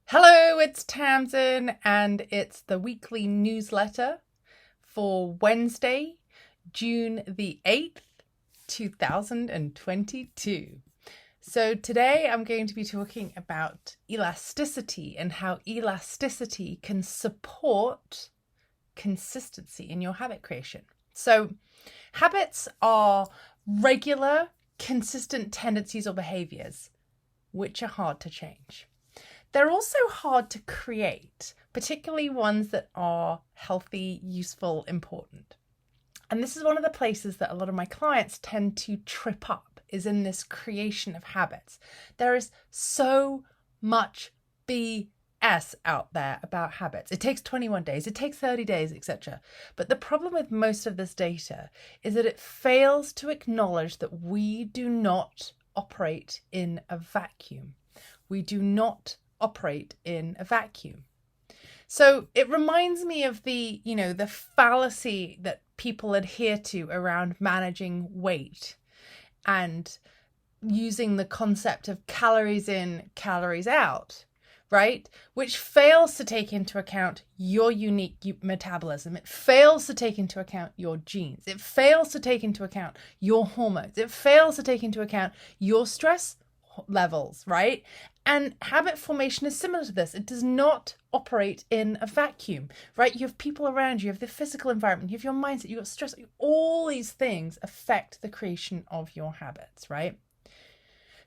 Hello, it's Tamsin, and it's the weekly newsletter for Wednesday, June the 8th, 2022. So today I'm going to be talking about elasticity and how elasticity can support consistency in your habit creation. So habits are regular, consistent tendencies or behaviors which are hard to change. They're also hard to create, particularly ones that are healthy, useful, important. And this is one of the places that a lot of my clients tend to trip up, is in this creation of habits. There is so much BS out there about habits. It takes 21 days, it takes 30 days, etc. But the problem with most of this data is that it fails to acknowledge that we do not operate in a vacuum. We do not operate in a vacuum. So it reminds me of the fallacy that people adhere to around managing weight and using the concept of calories in, calories out, right? Which fails to take into account your unique metabolism. It fails to take into account your genes. It fails to take into account your hormones. It fails to take into account your stress levels, right? And habit formation is similar to this. It does not operate in a vacuum, right? You have people around you, you have the physical environment, you have your mindset, you've got stress. All these things affect the creation of your habits, right?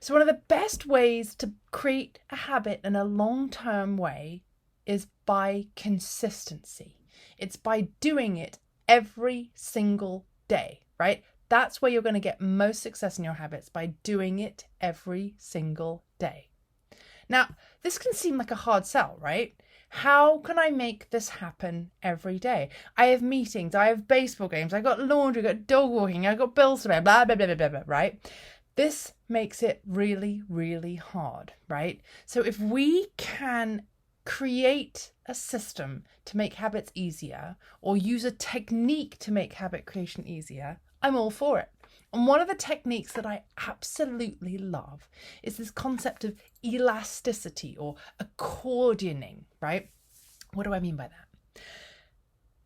So one of the best ways to create a habit in a long-term way is by consistency. It's by doing it every single day, right? That's where you're going to get most success in your habits, by doing it every single day. Now, this can seem like a hard sell, right? How can I make this happen every day? I have meetings, I have baseball games, I got laundry, I got dog walking, I got bills to pay, blah, blah, blah, blah, blah, blah, right? This makes it really, really hard, right? So if we can create a system to make habits easier, or use a technique to make habit creation easier, I'm all for it. And one of the techniques that I absolutely love is this concept of elasticity or accordioning, right? What do I mean by that?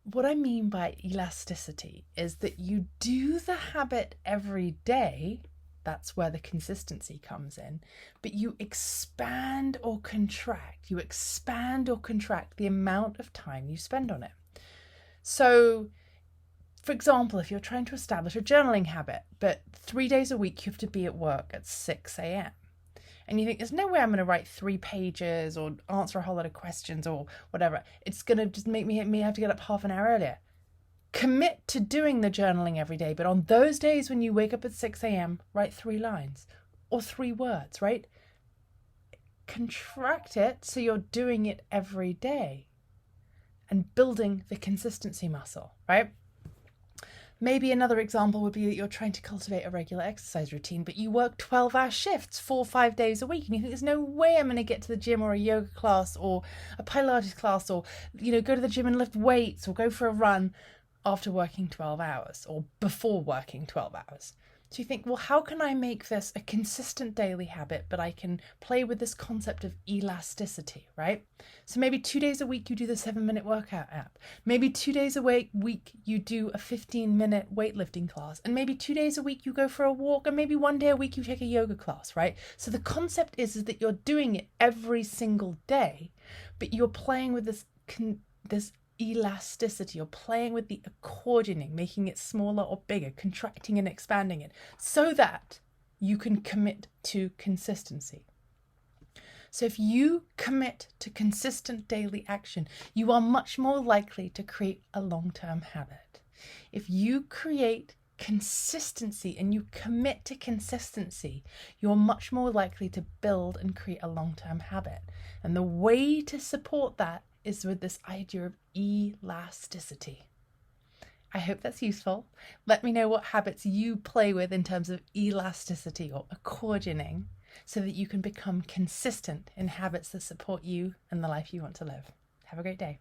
What I mean by elasticity is that you do the habit every day. That's where the consistency comes in. But you expand or contract. You expand or contract the amount of time you spend on it. So, for example, if you're trying to establish a journaling habit, but 3 days a week you have to be at work at 6 a.m. and you think there's no way I'm going to write 3 pages or answer a whole lot of questions or whatever. It's going to just make me have to get up half an hour earlier. Commit to doing the journaling every day, but on those days when you wake up at 6 a.m., write 3 lines or 3 words, right? Contract it so you're doing it every day and building the consistency muscle, right? Maybe another example would be that you're trying to cultivate a regular exercise routine, but you work 12-hour shifts 4 or 5 days a week, and you think there's no way I'm going to get to the gym or a yoga class or a Pilates class or, go to the gym and lift weights or go for a run after working 12 hours or before working 12 hours. So you think, well, how can I make this a consistent daily habit, but I can play with this concept of elasticity, right? So maybe 2 days a week you do the 7-minute workout app. Maybe 2 days a week you do a 15-minute weightlifting class. And maybe 2 days a week you go for a walk, and maybe 1 day a week you take a yoga class, right? So the concept is that you're doing it every single day, but you're playing with this elasticity. You're playing with the accordioning, making it smaller or bigger, contracting and expanding it, so that you can commit to consistency. So if you commit to consistent daily action, you are much more likely to create a long-term habit. If you create consistency and you commit to consistency, you're much more likely to build and create a long-term habit. And the way to support that is with this idea of elasticity. I hope that's useful. Let me know what habits you play with in terms of elasticity or accordioning, so that you can become consistent in habits that support you and the life you want to live. Have a great day.